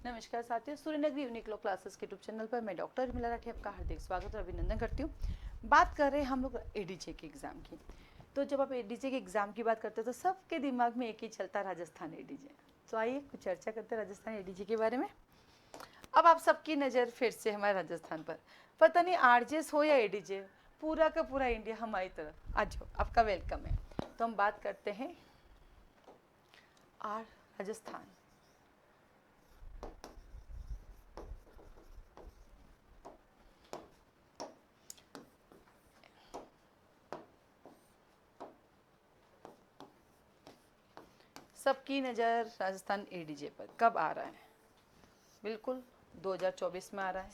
नमस्कार साथियों, सूर्य नगरी यूनिक्लो क्लासेस के यूट्यूब चैनल पर मैं डॉक्टर मिला राठी आपका हार्दिक स्वागत और अभिनंदन करती हूँ। बात कर रहे हैं हम लोग एडीजे के एग्ज़ाम की। तो जब आप एडीजे के एग्ज़ाम की बात करते हैं तो सबके दिमाग में एक ही चलता है, राजस्थान एडीजे। तो आइए कुछ चर्चा करते हैं राजस्थान एडीजे के बारे में। अब आप सबकी नज़र फिर से हमारे राजस्थान पर, पता नहीं आरजेस हो या एडीजे, पूरा का पूरा इंडिया हमारी तरफ आ जाओ, आपका वेलकम है। तो हम बात करते हैं राजस्थान। सबकी नज़र राजस्थान एडीजे पर कब आ रहा है? बिल्कुल 2024 में आ रहा है।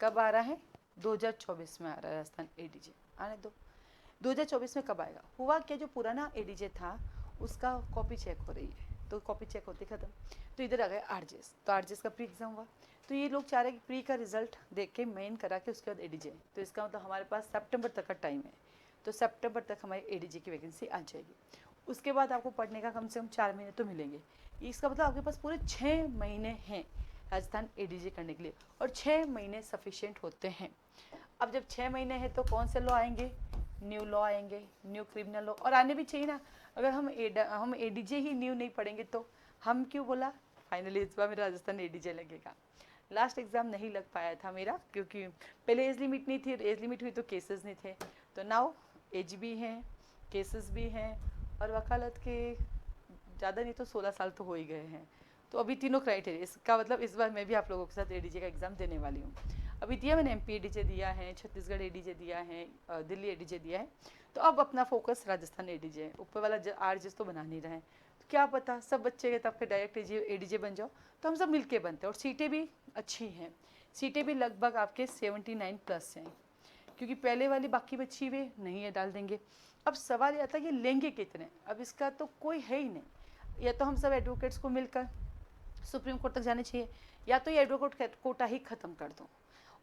कब आ रहा है? 2024 में आ रहा है राजस्थान एडीजे। आने दो, 2024 में कब आएगा? हुआ क्या, जो पुराना एडीजे था उसका कॉपी चेक हो रही है, तो कॉपी चेक होती खत्म, तो इधर आ गए आरजेस। तो आरजेस का प्री एग्जाम हुआ, तो ये लोग चाह रहे हैं कि प्री का रिजल्ट देख के मेन करा के उसके बाद एडीजे। तो इसका मतलब हमारे पास सितंबर तक का टाइम है, तो सितंबर तक हमारी एडीजे की वैकेंसी आ जाएगी। उसके बाद आपको पढ़ने का कम से कम 4 महीने तो मिलेंगे। इसका मतलब आपके पास पूरे 6 महीने हैं राजस्थान एडीजे करने के लिए, और 6 महीने सफिशिएंट होते हैं। अब जब 6 महीने हैं तो कौन से लॉ आएंगे? न्यू लॉ आएंगे, न्यू क्रिमिनल लॉ, और आने भी चाहिए ना। अगर हम एडीजे ही न्यू नहीं पढ़ेंगे तो हम क्यों बोला फाइनली इस बार मेरा राजस्थान एडीजे लगेगा। लास्ट एग्ज़ाम नहीं लग पाया था मेरा, क्योंकि पहले एज लिमिट नहीं थी, एज लिमिट हुई तो केसेस नहीं थे। तो नाउ एज भी हैं, केसेस भी हैं, और वकालत के ज़्यादा नहीं तो 16 साल तो हो ही गए हैं। तो अभी तीनों क्राइटेरिया, इसका मतलब इस बार मैं भी आप लोगों के साथ एडीजे का एग्ज़ाम देने वाली हूँ। अभी दिया मैंने, एमपी एडीजे दिया है, छत्तीसगढ़ एडीजे दिया है, दिल्ली एडीजे दिया है। तो अब अपना फोकस राजस्थान एडीजे है। ऊपर वाला आरजेस तो बना नहीं रहे हैं, तो क्या पता सब बच्चे के तब के डायरेक्ट एडीजे बन जाओ, तो हम सब मिलके बनते हैं। और सीटें भी अच्छी हैं, सीटें भी लगभग आपके 79+ हैं, क्योंकि पहले वाली बाकी बची हुई नहीं है, डाल देंगे। अब सवाल ये आता है कि लेंगे कितने? अब इसका तो कोई है ही नहीं। या तो हम सब एडवोकेट्स को मिलकर सुप्रीम कोर्ट तक जाने चाहिए, या तो ये एडवोकेट कोटा ही ख़त्म कर दो,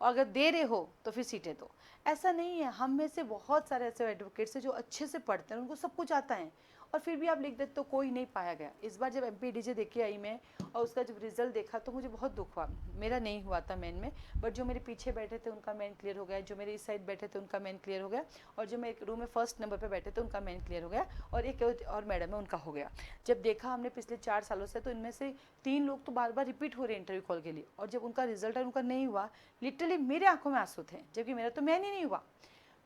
और अगर दे रहे हो तो फिर सीटें दो। ऐसा नहीं है, हम में से बहुत सारे ऐसे एडवोकेट्स हैं जो अच्छे से पढ़ते हैं, उनको सब कुछ आता है, और फिर भी आप लिख देते तो कोई नहीं पाया गया। इस बार जब एमपी डीजे देखे आई मैं, और उसका जब रिजल्ट देखा तो मुझे बहुत दुख हुआ। मेरा नहीं हुआ था मेन में, बट जो मेरे पीछे बैठे थे उनका मेन क्लियर हो गया, जो मेरे इस साइड बैठे थे उनका मेन क्लियर हो गया, और जो मेरे रूम में फर्स्ट नंबर पर बैठे थे उनका मेन क्लियर हो गया, और एक और मैडम है उनका हो गया। जब देखा हमने पिछले 4 सालों से, तो इनमें से 3 लोग तो बार बार रिपीट हो रहे इंटरव्यू कॉल के लिए, और जब उनका रिजल्ट उनका नहीं हुआ, लिटरली मेरे आंखों में आंसू थे, जबकि मेरा तो मैन ही नहीं हुआ।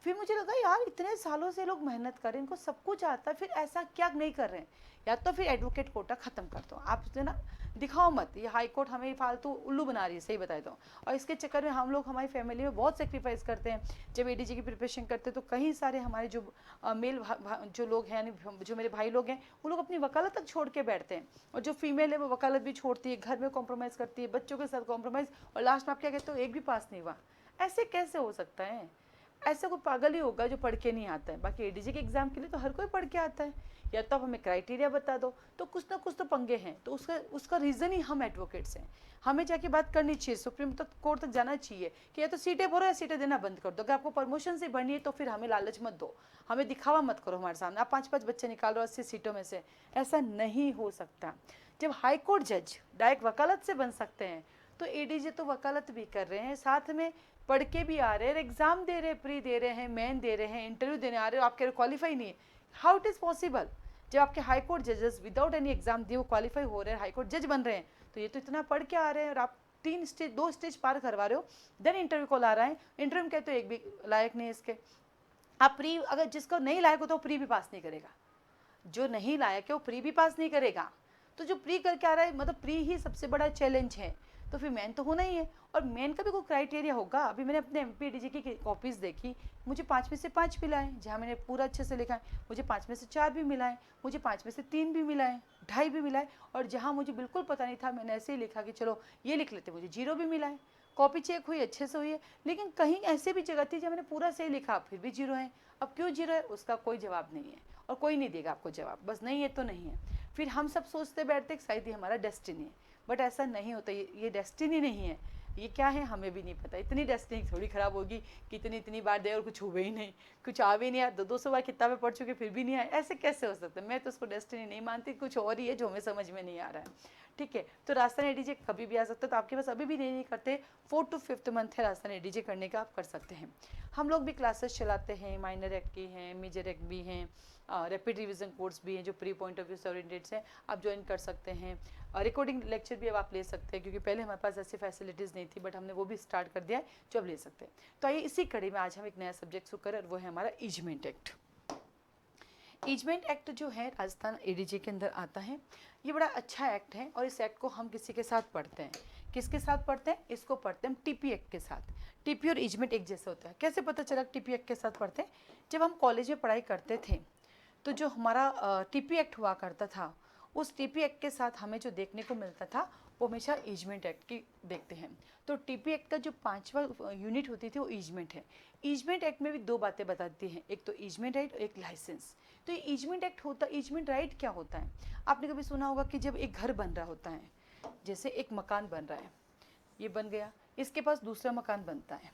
फिर मुझे लगा यार इतने सालों से लोग मेहनत कर रहे हैं, इनको सब कुछ आता है, फिर ऐसा क्या नहीं कर रहे हैं? या तो फिर एडवोकेट कोटा ख़त्म कर दो आप, ना दिखाओ मत। ये हाई कोर्ट हमें फालतू उल्लू बना रही है, सही बताए तो। और इसके चक्कर में हम लोग हमारी फैमिली में बहुत सेक्रीफाइस करते हैं। जब एडीजे की प्रिपरेशन करते हैं तो कई सारे हमारे जो मेल जो लोग हैं, यानी जो मेरे भाई लोग हैं, वो लोग अपनी वकालत तक छोड़ के बैठते हैं, और जो फीमेल है वो वकालत भी छोड़ती है, घर में कॉम्प्रोमाइज़ करती है, बच्चों के साथ कॉम्प्रोमाइज़, और लास्ट में आप क्या कहते हो, एक भी पास नहीं हुआ। ऐसे कैसे हो सकता है? ऐसा कोई पागल ही होगा जो पढ़ के नहीं आता है। बाकी एडीजे के एग्ज़ाम के लिए तो हर कोई पढ़ के आता है। या तो आप हमें क्राइटेरिया बता दो, तो कुछ ना कुछ तो पंगे हैं, तो उसका उसका रीज़न ही हम एडवोकेट्स हैं। हमें जाके बात करनी चाहिए, सुप्रीम तक कोर्ट तक जाना चाहिए कि या तो सीटें भरो या सीटें देना बंद कर दो। अगर आपको प्रमोशन से बढ़नी है तो फिर हमें लालच मत दो, हमें दिखावा मत करो हमारे सामने। आप 5-5 बच्चे निकाल रहे हो 80 सीटों में से, ऐसा नहीं हो सकता। जब हाई कोर्ट जज डायरेक्ट वकालत से बन सकते हैं, तो एडीजे तो वकालत भी कर रहे हैं, साथ में पढ़ के भी आ रहे हैं, एग्जाम दे रहे हैं, प्री दे रहे हैं, मेन दे रहे हैं, इंटरव्यू देने आ रहे हो, आपके क्वालिफाई नहीं है। How it is possible? जब आपके हाई कोर्ट जजेस विदाउट एनी एग्जाम दिए वो क्वालिफाई हो रहे हैं, हाई कोर्ट जज बन रहे हैं, तो ये तो इतना पढ़ के आ रहे हैं, और आप 2 स्टेज पार करवा रहे हो, देन इंटरव्यू कॉल आ रहा है, इंटरव्यू में कहते हो एक भी लायक नहीं है इसके। आप प्री, अगर जिसको नहीं लायक हो तो प्री भी पास नहीं करेगा, जो नहीं लायक है वो प्री भी पास नहीं करेगा। तो जो प्री करके आ रहा है, मतलब प्री ही सबसे बड़ा चैलेंज है, तो फिर मेन तो होना ही है। और मेन का भी कोई क्राइटेरिया होगा। अभी मैंने अपने एमपी डीजे की कॉपीज़ देखी, मुझे 5 में से 5 मिला है, जहाँ मैंने पूरा अच्छे से लिखा है। मुझे 5 में से 4 भी मिला है, मुझे 5 में से 3 भी मिला है, 2.5 भी मिला है, और जहाँ मुझे बिल्कुल पता नहीं था मैंने ऐसे ही लिखा कि चलो ये लिख लेते, मुझे 0 भी मिला है। कॉपी चेक हुई, अच्छे से हुई है, लेकिन कहीं ऐसे भी जगह थी जहाँ मैंने पूरा सही लिखा, फिर भी 0 है। अब क्यों 0 है उसका कोई जवाब नहीं है, और कोई नहीं देगा आपको जवाब, बस नहीं है तो नहीं है। फिर हम सब सोचते बैठते कि शायद ये हमारा डेस्टिनी है, बट ऐसा नहीं होता। ये डेस्टिनी नहीं है, ये क्या है हमें भी नहीं पता। इतनी डेस्टिनी थोड़ी ख़राब होगी कि इतनी बार दे और कुछ हुए ही नहीं, कुछ आ भी नहीं आया, 200 बार किताबें पढ़ चुके फिर भी नहीं आया, ऐसे कैसे हो सकता है? मैं तो उसको डेस्टिनी नहीं मानती, कुछ और ही है जो हमें समझ में नहीं आ रहा है। ठीक है। तो राजस्थान एडीजे कभी भी आ सकता है, तो आपके पास अभी भी नहीं करते, 4 to 5th मंथ है राजस्थान एडीजे करने का, आप कर सकते हैं। हम लोग भी क्लासेस चलाते हैं, माइनर एक्ट की हैं, मेजर एक्ट भी हैं, रैपिड रिवीजन कोर्स भी हैं जो प्री पॉइंट ऑफ व्यू से ओरिएंटेड हैं, आप ज्वाइन कर सकते हैं। रिकॉर्डिंग लेक्चर भी अब आप ले सकते हैं, क्योंकि पहले हमारे पास ऐसी फैसिलिटीज़ नहीं थी, बट हमने वो भी स्टार्ट कर दिया है जो अब ले सकते हैं। तो आइए इसी कड़ी में आज हम एक नया सब्जेक्ट शुरू करें, और वो है हमारा ईजमेंट एक्ट। ईजमेंट एक्ट जो है राजस्थान एडीजे के अंदर आता है। ये बड़ा अच्छा एक्ट है, और इस एक्ट को हम किसी के साथ पढ़ते हैं। किसके साथ पढ़ते हैं? इसको पढ़ते हैं हम टीपी एक्ट के साथ। टीपी और ईजमेंट एक जैसा होता है। कैसे पता चला टीपी एक्ट के साथ पढ़ते हैं? जब हम कॉलेज में पढ़ाई करते थे, तो जो हमारा टीपी एक्ट हुआ करता था, उस टीपी एक्ट के साथ हमें जो देखने को मिलता था, वो हमेशा ईजमेंट एक्ट की देखते हैं। तो टीपी एक्ट का जो 5वां यूनिट होती थी वो ईजमेंट है। ईजमेंट एक्ट में भी 2 बातें बताती हैं, एक तो ईजमेंट राइट और एक लाइसेंस। तो ये ईजमेंट एक्ट होता, ईजमेंट राइट क्या होता है? आपने कभी सुना होगा कि जब एक घर बन रहा होता है, जैसे एक मकान बन रहा है, ये बन गया, इसके पास दूसरा मकान बनता है,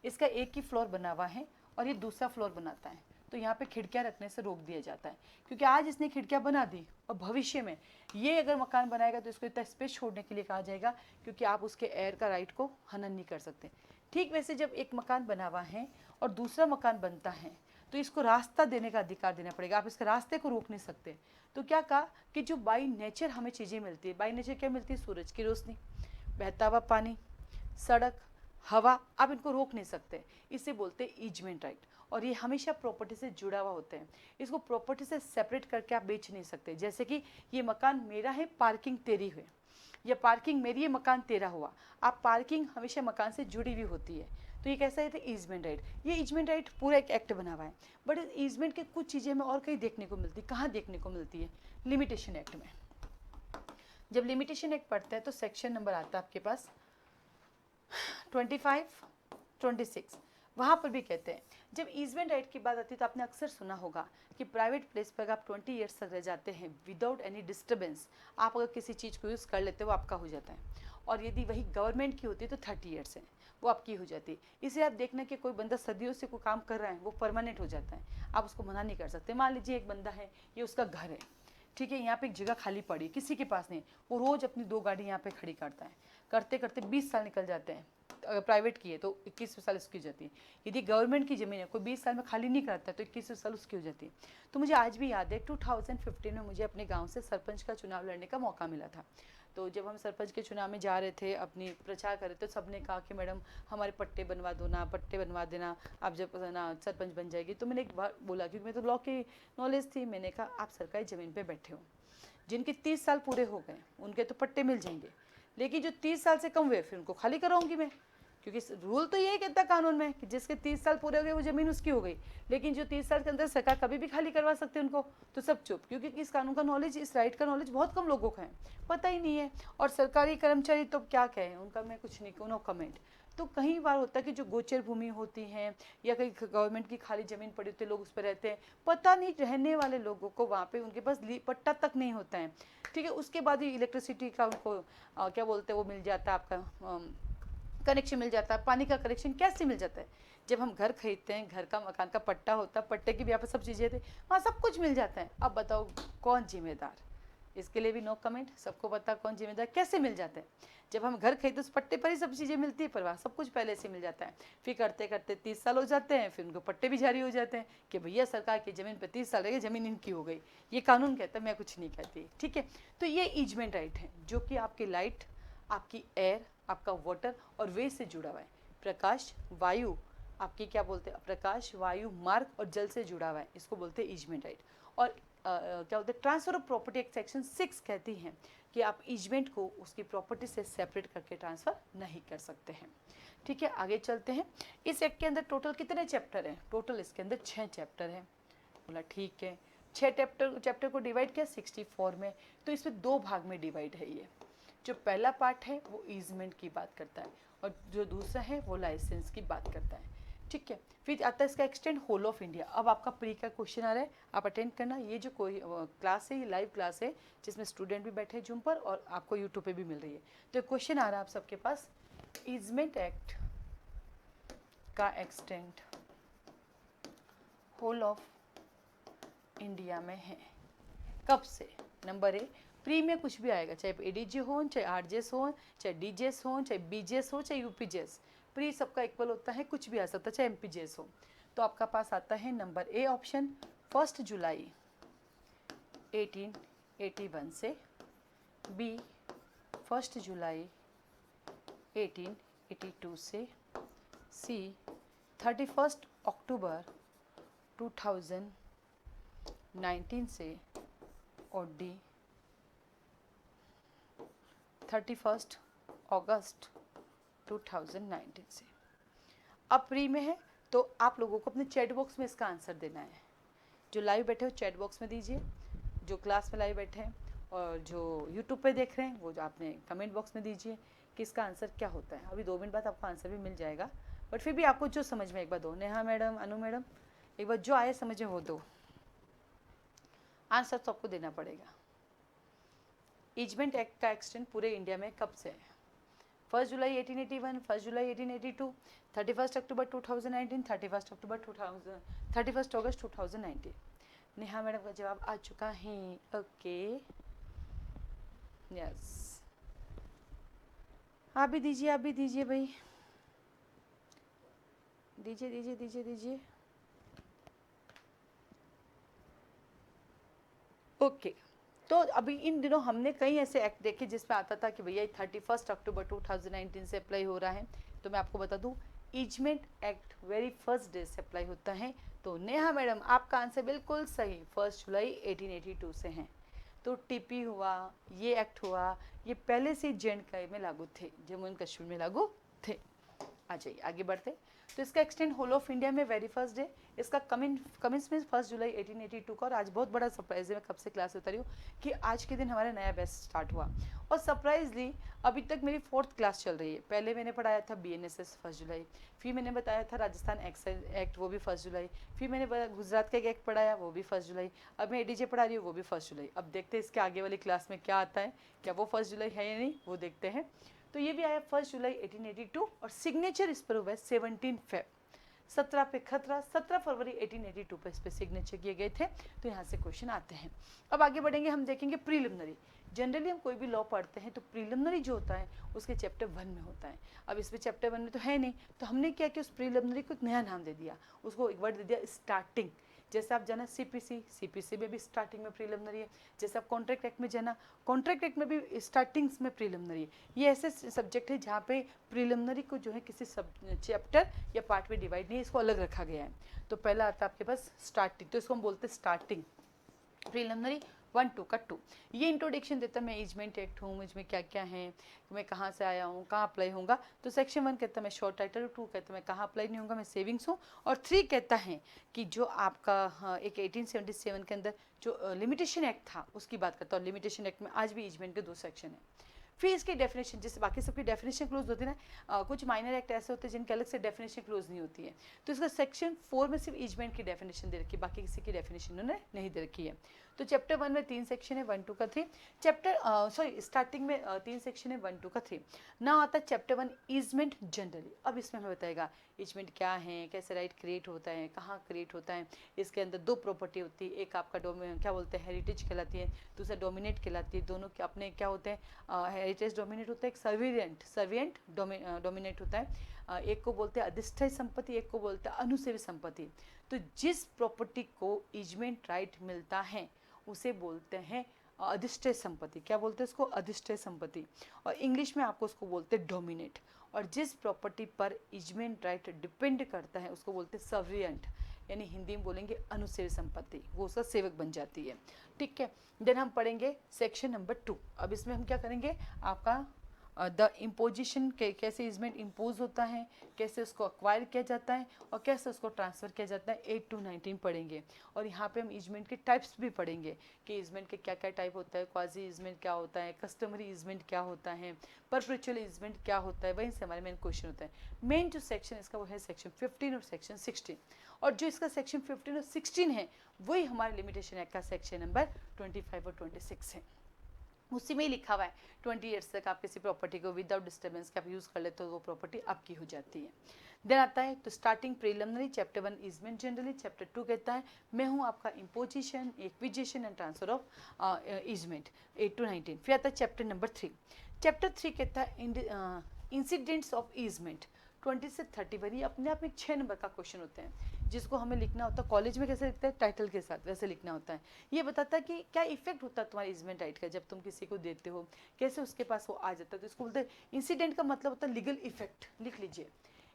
इसका एक ही फ्लोर बना हुआ है और ये दूसरा फ्लोर बनाता है, तो यहाँ पे खिड़कियाँ रखने से रोक दिया जाता है, क्योंकि आज इसने खिड़कियाँ बना दी और भविष्य में ये अगर मकान बनाएगा तो इसको इतना स्पेस छोड़ने के लिए कहा जाएगा, क्योंकि आप उसके एयर का राइट को हनन नहीं कर सकते। ठीक वैसे जब एक मकान बना हुआ है और दूसरा मकान बनता है, तो इसको रास्ता देने का अधिकार देना पड़ेगा, आप इसके रास्ते को रोक नहीं सकते। तो क्या कहा कि जो बाई नेचर हमें चीज़ें मिलती है, बाई नेचर क्या मिलती है? सूरज की रोशनी, बहता हुआ पानी, सड़क, हवा, आप इनको रोक नहीं सकते, इसे बोलते हैं ईजमेंट राइट। और ये हमेशा प्रॉपर्टी से जुड़ा हुआ होता है, इसको प्रॉपर्टी से सेपरेट करके आप बेच नहीं सकते। जैसे कि ये मकान मेरा है, पार्किंग तेरी हुई, या पार्किंग मेरी है, मकान तेरा हुआ, आप पार्किंग हमेशा मकान से जुड़ी हुई होती है। तो ये कैसा है? Easement right. ये ईजमेंट राइट पूरा एक एक्ट बना हुआ है, बट इस ईजमेंट के कुछ चीज़ें हमें और कहीं देखने को मिलती, कहाँ देखने को मिलती है? लिमिटेशन एक्ट में। जब लिमिटेशन एक्ट पढ़ते हैं तो सेक्शन नंबर आता है आपके पास 25, 26, वहाँ पर भी कहते हैं, जब ईजमेंट राइट की बात आती है तो आपने अक्सर सुना होगा कि प्राइवेट प्लेस पर आप 20 ईयर्स तक रह जाते हैं विदाउट एनी डिस्टर्बेंस, आप अगर किसी चीज़ को यूज़ कर लेते हो वो आपका हो जाता है, और यदि वही गवर्नमेंट की होती है तो 30 ईयर्स है, वो आपकी हो जाती है। इसे आप देखना कि कोई बंदा सदियों से कोई काम कर रहा है, वो परमानेंट हो जाता है, आप उसको मना नहीं कर सकते। मान लीजिए एक बंदा है, ये उसका घर है, ठीक है, यहाँ पे एक जगह खाली पड़ी, किसी के पास नहीं, वो रोज़ अपनी 2 गाड़ी यहाँ पे खड़ी करता है, करते करते 20 साल निकल जाते हैं। अगर प्राइवेट की है तो 21 साल उसकी हो जाती है, यदि गवर्नमेंट की ज़मीन है कोई 20 साल में खाली नहीं करता है तो 21 साल उसकी हो जाती है। तो मुझे आज भी याद है 2015 में मुझे अपने गांव से सरपंच का चुनाव लड़ने का मौका मिला था। तो जब हम सरपंच के चुनाव में जा रहे थे, अपनी प्रचार कर रहे थे, तो सबने कहा कि मैडम हमारे पट्टे बनवा दो ना, पट्टे बनवा देना, आप जब ना सरपंच बन जाएगी। तो मैंने एक बार बोला, क्योंकि मैं तो लॉ की नॉलेज थी, मैंने कहा आप सरकारी ज़मीन पर बैठे हो, जिनके 30 साल पूरे हो गए उनके तो पट्टे मिल जाएंगे, लेकिन जो 30 साल से कम हुए फिर उनको खाली कराऊंगी मैं, क्योंकि रूल तो यही कहता है कानून में कि जिसके 30 साल पूरे हो गए वो ज़मीन उसकी हो गई, लेकिन जो 30 साल के अंदर सरकार कभी भी खाली करवा सकते हैं उनको। तो सब चुप, क्योंकि इस कानून का नॉलेज, इस राइट का नॉलेज बहुत कम लोगों का है, पता ही नहीं है। और सरकारी कर्मचारी तो क्या कहें, उनका मैं कुछ नहीं, नो कमेंट। तो कई बार होता है कि जो गोचर भूमि होती हैं या कहीं गवर्नमेंट की खाली ज़मीन पड़ी होती है, लोग उस पर रहते हैं, पता नहीं रहने वाले लोगों को वहाँ पे उनके पास पट्टा तक नहीं होता है, ठीक है। उसके बाद ही इलेक्ट्रिसिटी का उनको क्या बोलते हैं वो मिल जाता है, आपका कनेक्शन मिल जाता है। पानी का कनेक्शन कैसे मिल जाता है? जब हम घर खरीदते हैं, घर का मकान का पट्टा होता है, पट्टे की भी यहाँ पर सब चीज़ें थे, वहाँ सब कुछ मिल जाता है। अब बताओ कौन जिम्मेदार? इसके लिए भी नो कमेंट, सबको पता कौन जिम्मेदार, कैसे मिल जाते हैं। जब हम घर खरीदते उस पट्टे पर ही सब चीज़ें मिलती है, पर वहाँ सब कुछ पहले से मिल जाता है। फिर करते करते 30 साल हो जाते हैं, फिर उनको पट्टे भी जारी हो जाते हैं कि भैया सरकार की ज़मीन पर 30 साल रह गए, ज़मीन इनकी हो गई। ये कानून कहता है, मैं कुछ नहीं कहती, ठीक है। तो ये ईजमेंट राइट है, जो कि आपकी लाइट, आपकी एयर, आपका वाटर और वेस्ट से जुड़ा हुआ है। प्रकाश, वायु, आपकी क्या बोलते हैं, प्रकाश, वायु, मार्ग और जल से जुड़ा हुआ है, इसको बोलते हैं ईजमेंट राइट। और क्या बोलते हैं, transfer of property act section 6 कहती हैं कि आप ईजमेंट को उसकी प्रॉपर्टी से सेपरेट करके ट्रांसफ़र नहीं कर सकते हैं, ठीक है। आगे चलते हैं। इस एक्ट के अंदर टोटल कितने चैप्टर हैं? टोटल इसके अंदर 6 चैप्टर हैं। बोला ठीक है, 6 चैप्टर को डिवाइड किया 64 में, तो इसमें 2 भाग में डिवाइड है। ये जो पहला पार्ट है वो ईजमेंट की बात करता है, और जो दूसरा है वो लाइसेंस की बात करता है, ठीक है। फिर आता है इसका एक्सटेंड होल ऑफ इंडिया। अब आपका प्री का क्वेश्चन आ रहा है, आप अटेंड करना। ये जो कोई क्लास है, ये लाइव क्लास है, जिसमें स्टूडेंट भी बैठे हैं जूम पर, और आपको यूट्यूब पे भी मिल रही है। तो क्वेश्चन आ रहा है आप सबके पास, ईजमेंट एक्ट का एक्सटेंड होल ऑफ इंडिया में है, कब से? नंबर ए प्री में कुछ भी आएगा, चाहे एडीजे हो, चाहे आरजेस हो, चाहे डीजेस हो, चाहे बीजेस हो, चाहे यूपीजेस, प्री सबका इक्वल होता है, कुछ भी आ सकता है, चाहे एमपीजेस हो। तो आपका पास आता है नंबर ए ऑप्शन, 1 जुलाई 1881 से, बी 1 जुलाई 1882 से, सी 31 अक्टूबर 2019 से, और डी 31 अगस्त 2019 से। अब प्री में है तो आप लोगों को अपने चैट बॉक्स में इसका आंसर देना है। जो लाइव बैठे हो चैट बॉक्स में दीजिए, जो क्लास में लाइव बैठे हैं, और जो यूट्यूब पे देख रहे हैं वो जो आपने कमेंट बॉक्स में दीजिए कि इसका आंसर क्या होता है। अभी 2 मिनट बाद आपको आंसर भी मिल जाएगा, बट फिर भी आपको जो समझ में एक बार दो। नेहा मैडम, अनु मैडम, एक बार जो आए समझ में वो दो, आंसर तो आपको देना पड़ेगा। इजमेंट एक्ट का एक्सटेंड पूरे इंडिया में कब से है? 1 जुलाई 1881, 1 जुलाई 1882, 31 अक्टूबर 2019, 31 अक्टूबर 2000, 31 अगस्त 2019। नेहा मैडम का जवाब आ चुका है। ओके, यस, आप भी दीजिए, आप भी दीजिए भाई, दीजिए दीजिए दीजिए दीजिए। ओके, तो अभी इन दिनों हमने कई ऐसे एक्ट देखे जिसमें आता था कि भैया 31 अक्टूबर 2019 से अप्लाई हो रहा है। तो मैं आपको बता दूं, easement act very first day से अप्लाई होता है। तो नेहा मैडम आपका आंसर बिल्कुल सही, 1 जुलाई 1882 से हैं। तो टीपी हुआ, ये एक्ट हुआ, ये पहले से जे.एंड.के में लागू थे, जम्मू एंड कश्मीर में लागू थे। आ जाइए आगे बढ़ते। तो इसका एक्सटेंड होल ऑफ इंडिया में वेरी फर्स्ट डे, इसका कमिंसमेंट 1 जुलाई 1882 का। और आज बहुत बड़ा सरप्राइज है, मैं कब से क्लास उतरी हूँ कि आज के दिन हमारा नया बैच स्टार्ट हुआ। और सरप्राइजली अभी तक मेरी 4th क्लास चल रही है। पहले मैंने पढ़ाया था BNSS 1 जुलाई, फिर मैंने बताया था राजस्थान एक्साइज एक्ट, वो भी 1 जुलाई, फिर मैंने गुजरात का एक एक्ट पढ़ाया, वो भी 1 जुलाई, अब मैं ADJ पढ़ा रही हूँ, वो भी 1 जुलाई। अब देखते हैं इसके आगे वाली क्लास में क्या आता है, क्या वो 1 जुलाई है या नहीं, वो देखते हैं। तो ये भी आया 1 जुलाई 1882, और सिग्नेचर इस पर हुआ है 17 फेब, 17 पे खतरा, 17 फरवरी 1882 पे इस पर सिग्नेचर किए गए थे। तो यहाँ से क्वेश्चन आते हैं। अब आगे बढ़ेंगे, हम देखेंगे प्रीलिमिनरी। जनरली हम कोई भी लॉ पढ़ते हैं तो प्रीलिमिनरी जो होता है उसके चैप्टर 1 में होता है। अब इसमें चैप्टर 1 में तो है नहीं, तो हमने क्या किया, उस प्रीलिमिनरी को एक नया नाम दे दिया, उसको एक वर्ड दे दिया स्टार्टिंग। जैसे आप जाना CPC में भी स्टार्टिंग में प्रीलिमिनरी है। जैसे आप कॉन्ट्रैक्ट एक्ट में जाना, कॉन्ट्रैक्ट एक्ट में भी स्टार्टिंग्स में प्रीलिमिनरी है। ये ऐसे सब्जेक्ट है जहाँ पे प्रीलिमिनरी को जो है किसी सब चैप्टर या पार्ट में डिवाइड नहीं है, इसको अलग रखा गया है। तो पहला आता है आपके पास स्टार्टिंग, तो इसको हम बोलते हैं स्टार्टिंग प्रीलिमिनरी 1, 2 का 2। ये इंट्रोडक्शन देता है, मैं इजमेंट एक्ट हूँ, मुझमें क्या क्या है, मैं कहाँ से आया हूँ, कहाँ अप्लाई होऊंगा। तो सेक्शन 1 कहता है मैं शॉर्ट टाइटल, 2 कहता है मैं कहाँ अप्लाई नहीं होऊंगा, मैं सेविंग्स हूँ, और 3 कहता है कि जो आपका एक 1877 के अंदर जो लिमिटेशन एक्ट था उसकी बात करता हूँ। लिमिटेशन एक्ट में आज भी इजमेंट के 2 सेक्शन है। फिर इसकी डेफिनेशन, जैसे बाकी सबकी डेफिनेशन क्लोज होती है ना, कुछ माइनर एक्ट ऐसे होते हैं जिनके अलग से डेफिनेशन क्लोज नहीं होती है। तो इसका सेक्शन 4 में सिर्फ इजमेंट की डेफिनेशन दे रखी है, बाकी किसी की डेफिनेशन उन्होंने नहीं दे रखी है। तो चैप्टर 1 में 3 सेक्शन है, 1, 2 का 3। स्टार्टिंग में 3 सेक्शन है, 1, 2 का 3। ना आता है चैप्टर 1 इजमेंट जनरली। अब इसमें हमें बताएगा इजमेंट क्या है, कैसे राइट क्रिएट होता है, कहाँ क्रिएट होता है। इसके अंदर 2 प्रॉपर्टी होती है, एक आपका क्या बोलते हैं हेरिटेज कहलाती है, दूसरा डोमिनेट कहलाती है। दोनों के अपने क्या होते हैं, हेरिटेज डोमिनेट होता है, एक सर्विएंट डोमिनेट होता है। एक को बोलते हैं अधिष्ठायी संपत्ति, एक को बोलते हैं अनुसेवी संपत्ति। तो जिस प्रॉपर्टी को इजमेंट राइट मिलता है उसे बोलते हैं अधिष्ठायी संपत्ति। क्या बोलते हैं उसको, अधिष्ठायी संपत्ति। और इंग्लिश में आपको उसको बोलते हैं डोमिनेट। और जिस प्रॉपर्टी पर इजमेंट राइट डिपेंड करता है उसको बोलते हैं सर्विएंट, यानी हिंदी में बोलेंगे अनुसेवी संपत्ति, वो उसका सेवक बन जाती है। ठीक है, देन हम पढ़ेंगे सेक्शन नंबर 2। अब इसमें हम क्या करेंगे, आपका द इम्पोजिशन कैसे इजमेंट इम्पोज होता है, कैसे उसको अक्वायर किया जाता है और कैसे उसको ट्रांसफ़र किया जाता है, 8 to 19 पढ़ेंगे। और यहाँ पे हम इजमेंट के टाइप्स भी पढ़ेंगे कि इजमेंट के क्या क्या टाइप होता है, क्वाजी इजमेंट क्या होता है, कस्टमरी इजमेंट क्या होता है, परपेचुअल इजमेंट क्या होता है। वहीं से हमारे मेन क्वेश्चन होता है। मेन जो सेक्शन इसका वो है सेक्शन 15 और सेक्शन 16। और जो इसका सेक्शन 15 और 16 है वही हमारे लिमिटेशन एक्ट का सेक्शन नंबर 25 और 26 है। उसी में ही लिखा हुआ है 20 ईयर्स तक आप किसी प्रॉपर्टी को विदाउट डिस्टर्बेंस के आप यूज़ कर लेते हो तो वो प्रॉपर्टी आपकी हो जाती है। देन आता है तो starting preliminary, chapter 1 easement generally, chapter 2 कहता है मैं हूँ आपका imposition, acquisition and transfer of easement 8 to 19। फिर आता है चैप्टर नंबर 3। चैप्टर 3 कहता है इंसिडेंट्स ऑफ इजमेंट 20 से 31। ये अपने आप में 6 नंबर का क्वेश्चन होता है जिसको हमें लिखना होता है। कॉलेज में कैसे लिखते हैं, टाइटल के साथ, वैसे लिखना होता है। ये बताता है कि क्या इफेक्ट होता है तुम्हारे इजमेंट राइट का जब तुम किसी को देते हो, कैसे उसके पास वो आ जाता है। तो इसको बोलते हैं इंसिडेंट का मतलब होता है लीगल इफेक्ट, लिख लीजिए।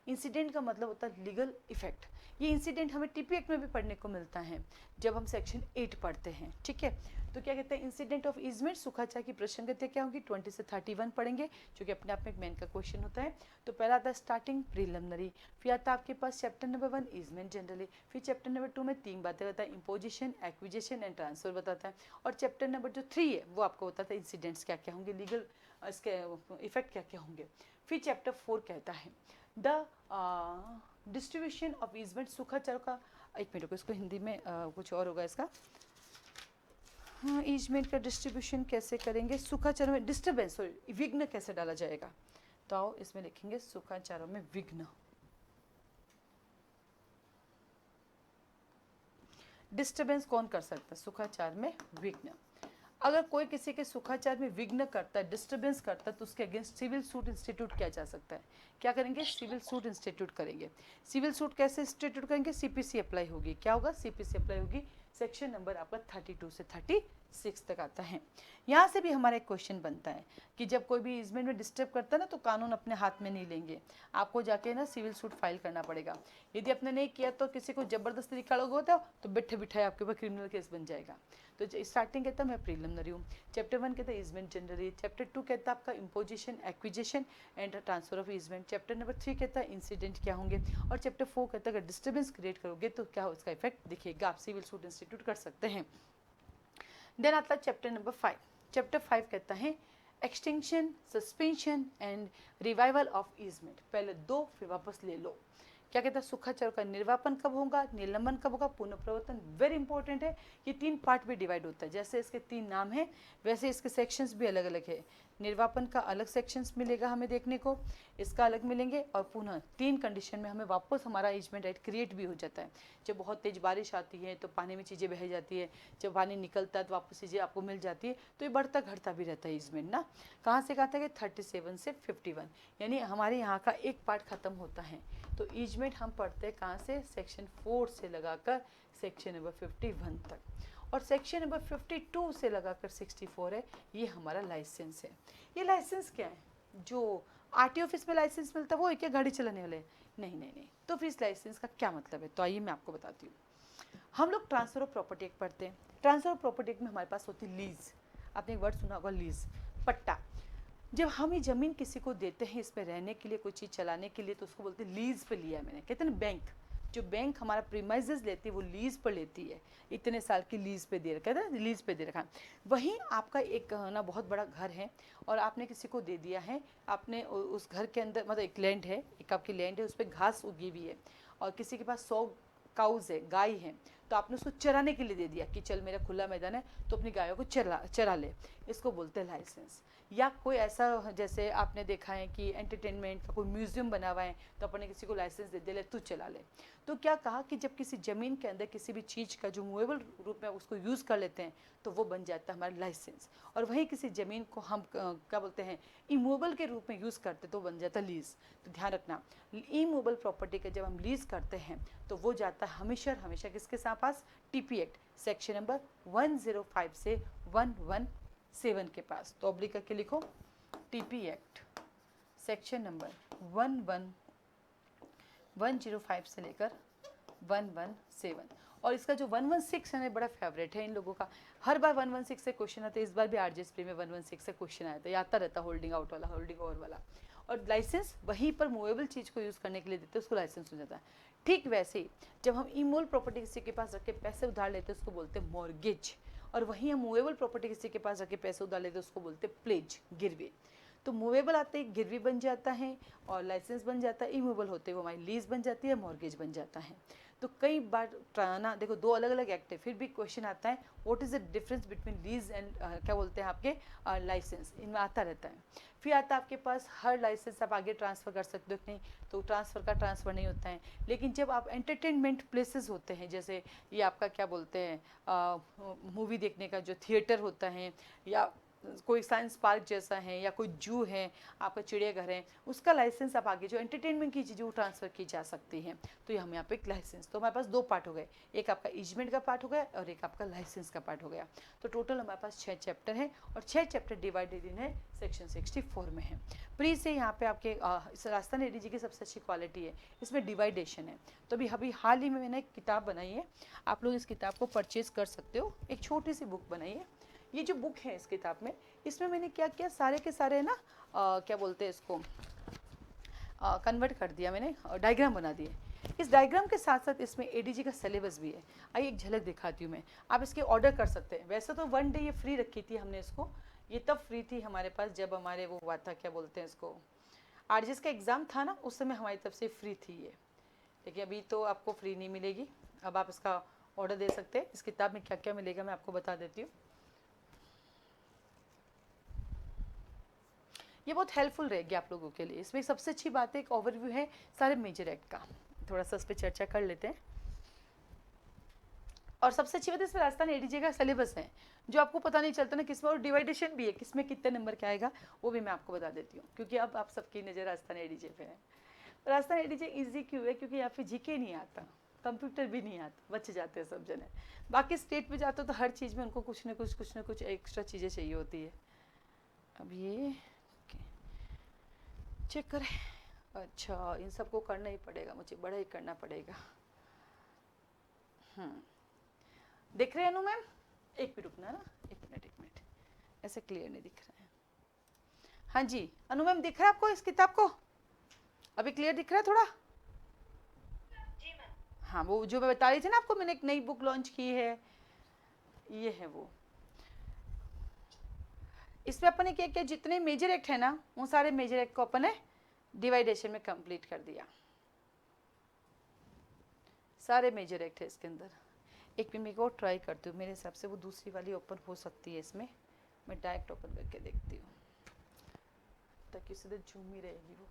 इंसिडेंट का मतलब होता है लीगल इफेक्ट। ये इंसिडेंट हमें टीपी एक्ट में भी पढ़ने को मिलता है जब हम सेक्शन 8 पढ़ते हैं, ठीक है। तो क्या कहते हैं इंसिडेंट ऑफ इजमेंट, सुखाचार की प्रसंगतियाँ क्या होगी 20 से 31 पढ़ेंगे जो कि अपने आप में एक मेन का क्वेश्चन होता है। तो पहला आता है स्टार्टिंग प्रीलिमिनरी, फिर आता है आपके पास चैप्टर नंबर 1 इजमेंट जनरली, फिर चैप्टर नंबर 2 में 3 बातें बताता है, इम्पोजिशन, एक्विजिशन एंड ट्रांसफर बताता है, और चैप्टर नंबर जो 3 है वो आपको बताता है इंसिडेंट्स क्या क्या होंगे, लीगल इसके इफेक्ट क्या क्या होंगे। फिर चैप्टर 4 कहता है द डिस्ट्रीब्यूशन ऑफ इजमेंट, सुखाचार का, एक मिनट को इसको हिंदी में कुछ और होगा इसका। हाँ, इजमेंट का डिस्ट्रीब्यूशन कैसे करेंगे, सुखाचारों में डिस्टर्बेंस, सॉरी विघ्न कैसे डाला जाएगा। तो आओ इसमें लिखेंगे सुखाचारों में विघ्न। डिस्टर्बेंस कौन कर सकता है, सुखाचार में विघ्न। अगर कोई किसी के सुखाचार में विघ्न करता है, डिस्टर्बेंस करता है, तो उसके अगेंस्ट सिविल सूट इंस्टीट्यूट किया जा सकता है। क्या करेंगे, सिविल सूट इंस्टीट्यूट करेंगे। सिविल सूट कैसे इंस्टीट्यूट करेंगे, सीपीसी अप्लाई होगी। क्या होगा, सीपीसी अप्लाई होगी। सेक्शन नंबर आपका 32 से 36 तक आता है। यहाँ से भी हमारा एक क्वेश्चन बनता है कि जब कोई भी इजमेंट में डिस्टर्ब करता है ना, तो कानून अपने हाथ में नहीं लेंगे, आपको जाके ना सिविल सूट फाइल करना पड़ेगा। यदि आपने नहीं किया तो किसी को जबरदस्ती निकालोगे होता तो बिठे बिठाए आपके ऊपर क्रिमिनल केस बन जाएगा। तो स्टार्टिंग कहता है मैं प्रीलिमिनरी हूँ। चैप्टर 1 कहता है इजमेंट जनरली, चैप्टर 2 कहता है आपका imposition, acquisition and transfer of easement, chapter number 3 कहता है इंसिडेंट क्या होंगे, और चैप्टर 4 कहता है अगर डिस्टर्बेंस क्रिएट करोगे तो क्या उसका इफेक्ट दिखेगा, आप सिविल सूट इंस्टीट्यूट कर सकते हैं। देन आता है चैप्टर नंबर 5। चैप्टर 5 कहता है extinction, suspension and revival of easement. पहले दो फिर वापस ले लो। क्या कहता है सुखाचार का निर्वापन कब होगा, निलंबन कब होगा, पुनः प्रवर्तन। वेरी इंपॉर्टेंट है, ये 3 पार्ट में डिवाइड होता है। जैसे इसके 3 नाम हैं वैसे इसके सेक्शंस भी अलग अलग है। निर्वापन का अलग सेक्शंस मिलेगा हमें देखने को, इसका अलग मिलेंगे, और पुनः 3 कंडीशन में हमें वापस हमारा इजमेंट राइट क्रिएट भी हो जाता है। जब बहुत तेज बारिश आती है तो पानी में चीज़ें बह जाती है, जब पानी निकलता है तो वापस चीज़ें आपको मिल जाती है। तो ये बढ़ता घटता भी रहता है इजमेंट ना। कहाँ से कहा था कि 37 से 51, यानी हमारे यहाँ का एक पार्ट खत्म होता है। तो इजमेंट हम पढ़ते हैं कहाँ से, सेक्शन 4 से लगाकर सेक्शन नंबर 51 तक, और सेक्शन नंबर 52 से लगाकर 64 है, ये हमारा लाइसेंस है। ये लाइसेंस क्या है, जो आरटीओ ऑफिस में लाइसेंस मिलता है वो है क्या, गाड़ी चलाने वाले? नहीं नहीं नहीं। तो फिर इस लाइसेंस का क्या मतलब है, तो आइए मैं आपको बताती हूँ। हम लोग ट्रांसफर ऑफ प्रॉपर्टी एक्ट पढ़ते हैं। ट्रांसफर ऑफ प्रॉपर्टी एक्ट में हमारे पास होती है लीज। आपने एक वर्ड सुना होगा लीज, पट्टा। जब हम ये ज़मीन किसी को देते हैं इसमें रहने के लिए, कोई चीज़ चलाने के लिए, तो उसको बोलते हैं लीज पे लिया मैंने। कहते हैं ना बैंक, जो बैंक हमारा प्रीमाइजेस लेती है वो लीज पर लेती है, इतने साल की लीज पे दे रखा है, लीज पे दे रखा। वहीं आपका एक ना बहुत बड़ा घर है और आपने किसी को दे दिया है। आपने उस घर के अंदर मतलब एक लैंड है, एक आपकी लैंड है, उस पर घास उगी हुई है, और किसी के पास 100 काउज है, गाय है, तो आपने उसको चराने के लिए दे दिया कि चल मेरा खुला मैदान है तो अपनी गायों को चरा ले। इसको बोलते हैं लाइसेंस। या कोई ऐसा जैसे आपने देखा है कि एंटरटेनमेंट का कोई म्यूजियम बना हुआ है तो अपने किसी को लाइसेंस दे दे, ले तू चला ले। तो क्या कहा कि जब किसी ज़मीन के अंदर किसी भी चीज़ का जो मूवेबल रूप में उसको यूज़ कर लेते हैं तो वो बन जाता है हमारा लाइसेंस। और वहीं किसी ज़मीन को हम क्या बोलते हैं इमूवेबल के रूप में यूज़ करते तो बन जाता लीज। तो ध्यान रखना, इमूवेबल प्रॉपर्टी का जब हम लीज करते हैं तो वो जाता है हमेशा हमेशा किसके पास, टीपी एक्ट सेक्शन नंबर 105 से 117 के पास। तो ऑब्लिक करके लिखो, टीपी एक्ट सेक्शन नंबर 105 से लेकर 117। और इसका जो 116 है बड़ा फेवरेट है इन लोगों का, हर बार 116 से क्वेश्चन आता है। इस बार भी आरजीएस प्री में 116 से क्वेश्चन आया था, आता रहता होल्डिंग आउट वाला, होल्डिंग ओवर वाला। और लाइसेंस वहीं पर मूवेबल चीज़ को यूज़ करने के लिए देते हैं, उसको लाइसेंस हो जाता है। ठीक वैसे ही जब हम इमूवेबल प्रॉपर्टी किसी के पास रख के पैसे उधार लेते हैं उसको बोलते हैं मॉर्गेज, और वहीं हम मूवेबल प्रॉपर्टी किसी के पास रख के पैसे उधार लेते हैं उसको बोलते हैं प्लेज, गिरवी। तो मूवेबल आते ही गिरवी बन जाता है और लाइसेंस बन जाता है, इमूवेबल होते हुए हमारी लीज बन जाती है, मॉर्गेज बन जाता है। तो कई बार ना देखो दो अलग अलग एक्ट है, फिर भी क्वेश्चन आता है what is the difference between lease and क्या बोलते हैं आपके लाइसेंस, इनमें आता रहता है। फिर आता है आपके पास हर लाइसेंस आप आगे ट्रांसफ़र कर सकते हो कि नहीं, तो ट्रांसफ़र नहीं होता है। लेकिन जब आप एंटरटेनमेंट प्लेसेस होते हैं, जैसे ये आपका क्या बोलते हैं मूवी देखने का जो थिएटर होता है, या कोई साइंस पार्क जैसा है, या कोई जू है, आपका चिड़ियाघर है, उसका लाइसेंस आप आगे जो एंटरटेनमेंट की चीज़ें वो ट्रांसफ़र की जा सकती हैं। तो ये हम यहाँ पे एक लाइसेंस, तो हमारे पास दो पार्ट हो गए, एक आपका इजमेंट का पार्ट हो गया और एक आपका लाइसेंस का पार्ट हो गया। तो टोटल हमारे पास 6 चैप्टर हैं और 6 चैप्टर डिवाइडेड इन है सेक्शन 64 में है। प्री से यहाँ पे आपके राजस्थान एडीजी की सबसे अच्छी क्वालिटी है, इसमें डिवाइडेशन है। तो अभी हाल ही में मैंने एक किताब बनाई है, आप लोग इस किताब को परचेज़ कर सकते हो, एक छोटी सी बुक बनाई है। ये जो बुक है इस किताब में, इसमें मैंने क्या किया, सारे के सारे ना क्या बोलते हैं इसको कन्वर्ट कर दिया मैंने, डायग्राम बना दिए। इस डायग्राम के साथ साथ इसमें एडीजी का सिलेबस भी है। आइए एक झलक दिखाती हूँ मैं, आप इसके ऑर्डर कर सकते हैं। वैसे तो 1 डे ये फ्री रखी थी हमने इसको, ये तब फ्री थी हमारे पास जब हमारे वो हुआ था, क्या बोलते हैं इसको, आरजीएस का एग्ज़ाम था ना, उस समय हमारी तरफ से फ्री थी ये। देखिए अभी तो आपको फ्री नहीं मिलेगी, अब आप इसका ऑर्डर दे सकते हैं। इस किताब में क्या क्या मिलेगा मैं आपको बता देती हूँ। ये बहुत हेल्पफुल रहेगी आप लोगों के लिए। इसमें सबसे अच्छी बात है, एक ओवरव्यू है सारे मेजर एक्ट का, थोड़ा सा इस पर चर्चा कर लेते हैं। और सबसे अच्छी बात है इसमें राजस्थान एडीजे का सिलेबस है, जो आपको पता नहीं चलता ना किसमें, और डिवाइडेशन भी है किसमें कितने नंबर क्या आएगा, वो भी मैं आपको बता देती हूँ, क्योंकि अब आप सबकी नज़र राजस्थान एडीजे पे है। राजस्थान एडीजे ईजी क्यों है, क्योंकि यहाँ पे जीके नहीं आता, कंप्यूटर भी नहीं आता, बच जाते हैं सब जने। बाकी स्टेट में जाते हो तो हर चीज़ में उनको कुछ ना कुछ एक्स्ट्रा चीज़ें चाहिए होती है। अब ये चेक करें, अच्छा इन सबको करना ही पड़ेगा, मुझे बड़ा ही करना पड़ेगा। दिख रहे हैं अनु मैम, एक मिनट रुकना ना, एक मिनट, ऐसे क्लियर नहीं दिख रहा है। हाँ जी अनु मैम, दिख रहा है आपको इस किताब को, अभी क्लियर दिख रहा है थोड़ा? हाँ, वो जो मैं बता रही थी ना आपको, मैंने एक नई बुक लॉन्च की है, ये है वो। इसमें अपन ने क्या किया, जितने मेजर एक्ट है ना, वो सारे मेजर एक्ट को अपन ने डिवाइडेशन में कंप्लीट कर दिया। सारे मेजर एक्ट है इसके अंदर। एक मिनट को ट्राई करती हूँ, मेरे हिसाब से वो दूसरी वाली ओपन हो सकती है इसमें, मैं डायरेक्ट ओपन करके देखती हूँ ताकि सीधे झूम ही रहेगी वो।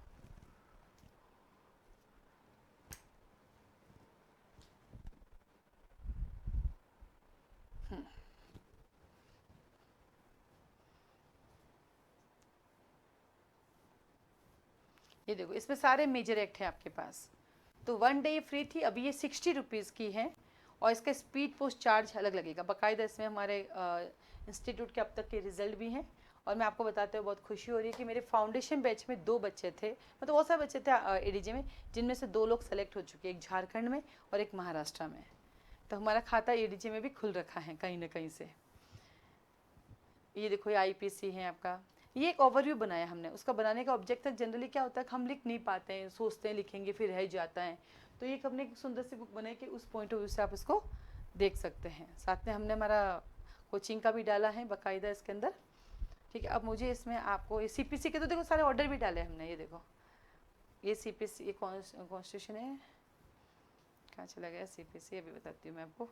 ये देखो इसमें सारे मेजर एक्ट हैं आपके पास। तो 1 डे ये फ्री थी, अभी ये 60 रुपीज़ की है, और इसका स्पीड पोस्ट चार्ज अलग लगेगा बाकायदा। इसमें हमारे इंस्टीट्यूट के अब तक के रिजल्ट भी हैं, और मैं आपको बताते हुए बहुत खुशी हो रही है कि मेरे फाउंडेशन बैच में 2 बच्चे थे, मतलब बहुत सारे बच्चे थे एडीजे में, जिनमें से 2 लोग सेलेक्ट हो चुके हैं, एक झारखंड में और एक महाराष्ट्र में। तो हमारा खाता एडीजे में भी खुल रखा है कहीं ना कहीं से। ये देखो ये IPC है आपका, ये एक ओवरव्यू बनाया हमने। उसका बनाने का ऑब्जेक्टिव जनरली क्या होता है, हम लिख नहीं पाते हैं, सोचते हैं लिखेंगे फिर रह जाता है, तो ये हमने एक सुंदर सी बुक बनाई कि उस पॉइंट ऑफ व्यू से आप इसको देख सकते हैं। साथ में हमने हमारा कोचिंग का भी डाला है बाकायदा इसके अंदर, ठीक है। अब मुझे इसमें आपको ये CPC के तो देखो सारे ऑर्डर भी डाले हमने, ये देखो ये CPC, ये कॉन्स्टिट्यूशन है, कहाँ चला गया CPC, अभी बताती हूँ मैं आपको।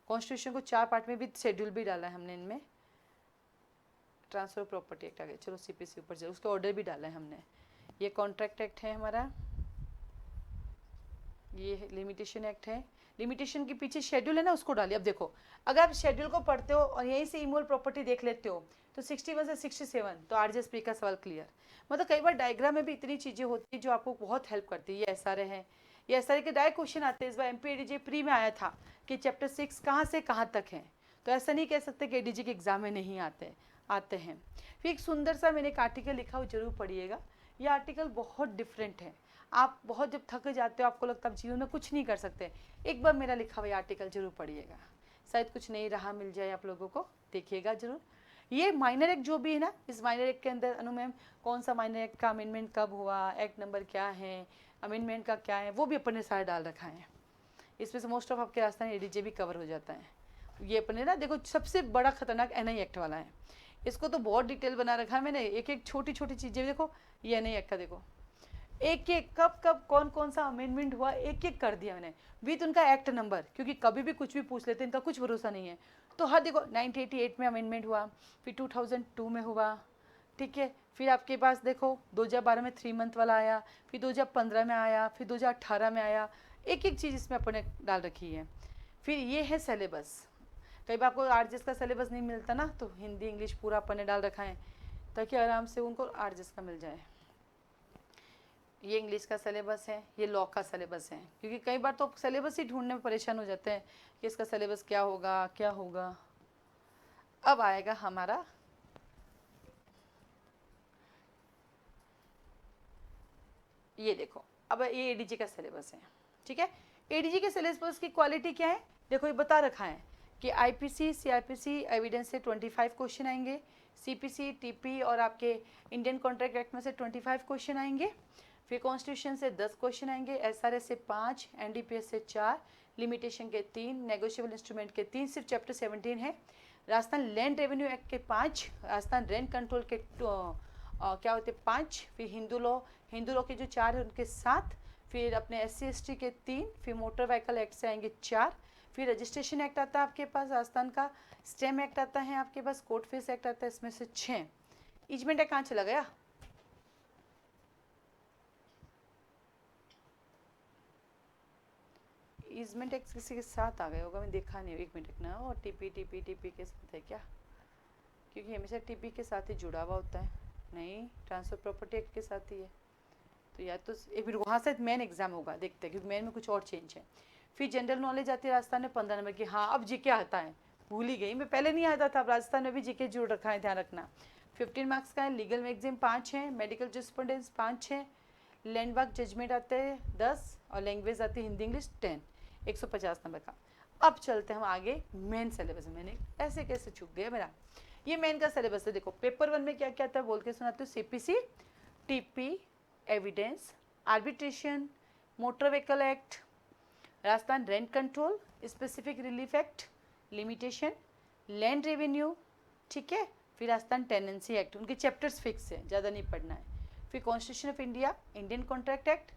कॉन्स्टिट्यूशन को 4 पार्ट में भी शेड्यूल भी डाला है हमने इनमें। ट्रांसफर प्रॉपर्टी एक्ट आ गया, चलो CPC ऊपर चलो, उसका ऑर्डर भी डाला है हमने। ये कॉन्ट्रैक्ट एक्ट है हमारा, ये लिमिटेशन एक्ट है, लिमिटेशन के पीछे शेड्यूल है ना, उसको डालिए। अब देखो अगर आप शेड्यूल को पढ़ते हो और यहीं से इमूवल प्रॉपर्टी देख लेते हो, तो 61 से 67 तो RGSP का सवाल क्लियर। मतलब कई बार डायग्राम में भी इतनी चीज़ें होती है जो आपको बहुत हेल्प करती है। ये SRA है, ये SRA के डायरेक्ट क्वेश्चन आते हैं। इस बार MPADJ प्री में आया था कि चैप्टर 6 कहाँ से कहाँ तक है, तो ऐसा नहीं कह सकते कि ADG के एग्जाम में नहीं आते हैं। फिर एक सुंदर सा मैंने एक आर्टिकल लिखा, वो जरूर पढ़िएगा। ये आर्टिकल बहुत डिफरेंट है, आप बहुत जब थक जाते हो, आपको लगता है जीवन में कुछ नहीं कर सकते, एक बार मेरा लिखा हुआ आर्टिकल जरूर पढ़िएगा, शायद कुछ नई राह मिल जाए आप लोगों को, देखिएगा जरूर। ये माइनर एक्ट जो भी है ना, इस माइनर एक्ट के अंदर अनु मैम कौन सा माइनर एक्ट का अमेंडमेंट कब हुआ, एक्ट नंबर क्या है, अमेंडमेंट का क्या है, वो भी अपन ने सारा डाल रखा है। इसमें से मोस्ट ऑफ आपके राजस्थान ADJ भी कवर हो जाता है। ये अपने ना देखो सबसे बड़ा खतरनाक NI एक्ट वाला है, इसको तो बहुत डिटेल बना रखा है मैंने, एक एक छोटी छोटी चीज़ें। देखो ये NI एक्ट का देखो, एक एक कब कब कौन कौन सा अमेंडमेंट हुआ एक एक कर दिया मैंने विथ उनका एक्ट नंबर, क्योंकि कभी भी कुछ भी पूछ लेते हैं, इनका कुछ भरोसा नहीं है। तो हर देखो 1988 में अमेंडमेंट हुआ, फिर 2002 में हुआ, ठीक है, फिर आपके पास देखो 2012 में 3 मंथ वाला आया, फिर 2015 में आया, फिर 2018 में आया, एक एक चीज़ इसमें अपने डाल रखी है। फिर ये है सिलेबस, कई बार आपको आरजेएस का सिलेबस नहीं मिलता ना, तो हिंदी इंग्लिश पूरा अपन ने डाल रखा है ताकि आराम से उनको आरजेएस का मिल जाए। ये इंग्लिश का सिलेबस है, ये लॉ का सिलेबस है, क्योंकि कई बार तो सिलेबस ही ढूंढने में परेशान हो जाते हैं कि इसका सिलेबस क्या होगा क्या होगा। अब आएगा हमारा ये देखो, अब ये एडीजी का सिलेबस है, ठीक है। एडीजी के सिलेबस की क्वालिटी क्या है, देखो ये बता रखा है कि आईपीसी सीआरपीसी एविडेंस से 25 क्वेश्चन आएंगे, सीपीसी टीपी और आपके इंडियन कॉन्ट्रैक्ट एक्ट में से 25 क्वेश्चन आएंगे, फिर कॉन्स्टिट्यूशन से 10 क्वेश्चन आएंगे, एसआरएस से 5, एनडीपीएस से 4, लिमिटेशन के 3, नेगोशिएबल इंस्ट्रूमेंट के 3, सिर्फ चैप्टर 17 है। राजस्थान लैंड रेवेन्यू एक्ट के 5, राजस्थान रेंट कंट्रोल के क्या होते 5, फिर हिंदू लॉ के जो 4 है उनके 7, फिर अपने SC ST के 3, फिर मोटर व्हीकल एक्ट से आएंगे 4, फिर रजिस्ट्रेशन एक्ट आता है आपके पास राजस्थान का, स्टेम एक्ट आता है आपके पास, कोर्ट फीस एक्ट आता है इसमें से 6। इजमेंट एक्ट कहाँ चला गया, इजमेंट एक्ट किसी के साथ आ गया होगा, मैं देखा नहीं, एक मिनट ना, और टीपी के साथ है क्या, क्योंकि हमेशा टीपी के साथ ही जुड़ा हुआ होता है, नहीं ट्रांसफर प्रॉपर्टी एक्ट के साथ ही है। तो या तो एक मिनट वहाँ से मेन एग्जाम होगा, देखते हैं, क्योंकि मेन में कुछ और चेंज है। फिर जनरल नॉलेज आती है राजस्थान में 15 नंबर की, हाँ अब जीके आता है, भूल ही गई मैं, पहले नहीं आता था, अब राजस्थान में भी जीके जुड़ रखा है, ध्यान रखना। 15 मार्क्स का है, लीगल मैगजीन 5 है, मेडिकल जस्टिसप्रूडेंस 5 है, लैंडमार्क जजमेंट आते हैं 10, और लैंग्वेज आती है हिंदी इंग्लिश 10, 150 नंबर का। अब चलते हैं हम आगे मेन सिलेबस में, मैंने ऐसे कैसे चूक गया मेरा, ये मेन का सिलेबस है। देखो पेपर 1 में क्या क्या था बोल के सुनाते हो, CPC, TP, evidence, arbitration, motor vehicle act, Rajasthan rent control, specific relief act, limitation, land revenue, ठीक है, फिर राजस्थान टेनेंसी एक्ट, उनके चैप्टर्स फिक्स है, ज़्यादा नहीं पढ़ना है, फिर constitution of India, Indian contract act,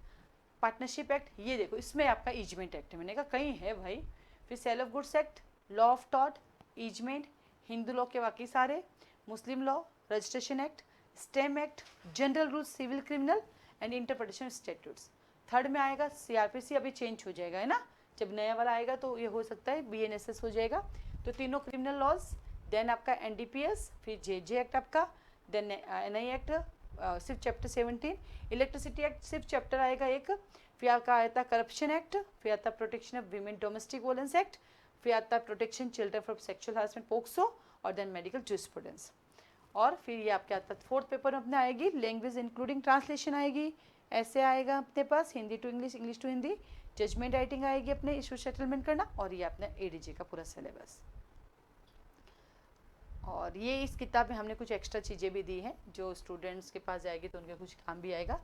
partnership act, ये देखो इसमें आपका ईजमेंट एक्ट है, मैंने कहा कहीं है भाई, फिर sale of goods act, law of टॉट, ईजमेंट, हिंदू लॉ के बाकी सारे, Muslim law, registration act, stamp act, general rules civil criminal and interpretation statutes. Third में आएगा सीआरपीसी, अभी चेंज हो जाएगा है ना, जब नया वाला आएगा तो ये हो सकता है बीएनएसएस हो जाएगा, तो तीनों क्रिमिनल लॉज, देन आपका एनडीपीएस, फिर जेजे एक्ट आपका, देन एनआई एक्ट, सिर्फ चैप्टर 17, इलेक्ट्रिसिटी एक्ट सिर्फ चैप्टर आएगा एक, फिर आपका आता करप्शन एक्ट, फिर आता protection of women domestic violence act, फिर आता protection children from sexual harassment POCSO, और देन मेडिकल जूरिस्प्रूडेंस। और फिर ये आपके आता फोर्थ पेपर में अपने आएगी लैंग्वेज इंक्लूडिंग ट्रांसलेशन आएगी, ऐसे आएगा अपने पास Hindi to English, English to Hindi, judgement writing आएगी अपने इशू सेटलमेंट करना, और ये अपने एडीजी का पूरा सिलेबस। और ये इस किताब में हमने कुछ एक्स्ट्रा चीज़ें भी दी हैं जो स्टूडेंट्स के पास जाएगी तो उनके कुछ काम भी आएगा,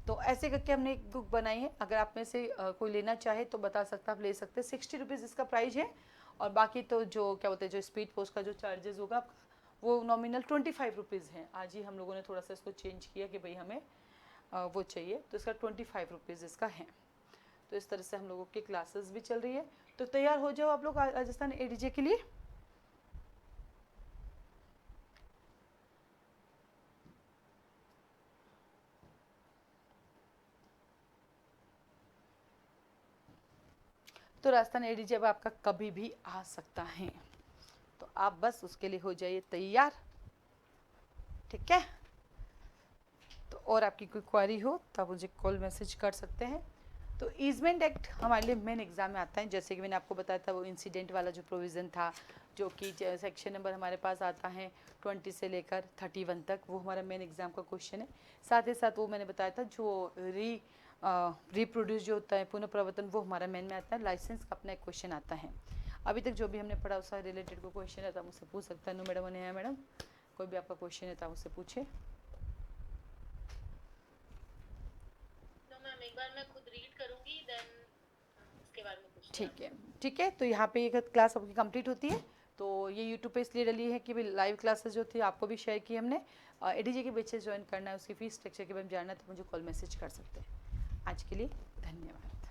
तो ऐसे करके हमने एक बुक बनाई है, अगर आप में से कोई लेना चाहे तो बता सकता, आप ले सकते हैं, 60 रुपीज़ इसका प्राइस है, और बाकी तो जो क्या बोलते हैं जो स्पीड पोस्ट का जो चार्जेस होगा आपका वो नॉमिनल 25 रुपीज़ है। आज ही हम लोगों ने थोड़ा सा इसको चेंज किया कि भाई हमें वो चाहिए, तो इसका 25 रुपीज़ इसका है। तो इस तरह से हम लोगों की क्लासेस भी चल रही है, तो तैयार हो जाओ आप लोग राजस्थान एडीजे के लिए। तो राजस्थान एडीजे अब आपका कभी भी आ सकता है, तो आप बस उसके लिए हो जाइए तैयार, ठीक है। तो और आपकी कोई क्वारी हो तो आप मुझे कॉल मैसेज कर सकते हैं। तो ईजमेंट एक्ट हमारे लिए मेन एग्जाम में आता है, जैसे कि मैंने आपको बताया था वो इंसिडेंट वाला जो प्रोविज़न था, जो कि सेक्शन नंबर हमारे पास आता है 20 से लेकर 31 तक, वो हमारा मेन एग्जाम का क्वेश्चन है। साथ ही साथ वो मैंने बताया था जो रिप्रोड्यूस जो होता है पुनः प्रवर्तन, वो हमारा मेन में आता है। लाइसेंस का अपना एक क्वेश्चन आता है। अभी तक जो भी हमने पढ़ा उससे रिलेटेड कोई क्वेश्चन है तो मुझसे पूछ सकता है। नो मैडम है मैडम, कोई भी आपका क्वेश्चन है तो मुझसे पूछे। एक बार मैं खुद रीड करूंगी, देन उसके बाद में पूछती हूँ। ठीक है, ठीक है। तो यहाँ पे ये क्लास आपकी कंप्लीट होती है। तो ये यूट्यूब पे इसलिए डली है कि भाई लाइव क्लासेस जो थी आपको भी शेयर की हमने। एडीजे के बैचेस ज्वाइन करना है, उसकी फीस स्ट्रक्चर के बारे में जानना है तो मुझे कॉल मैसेज कर सकते हैं। आज के लिए धन्यवाद।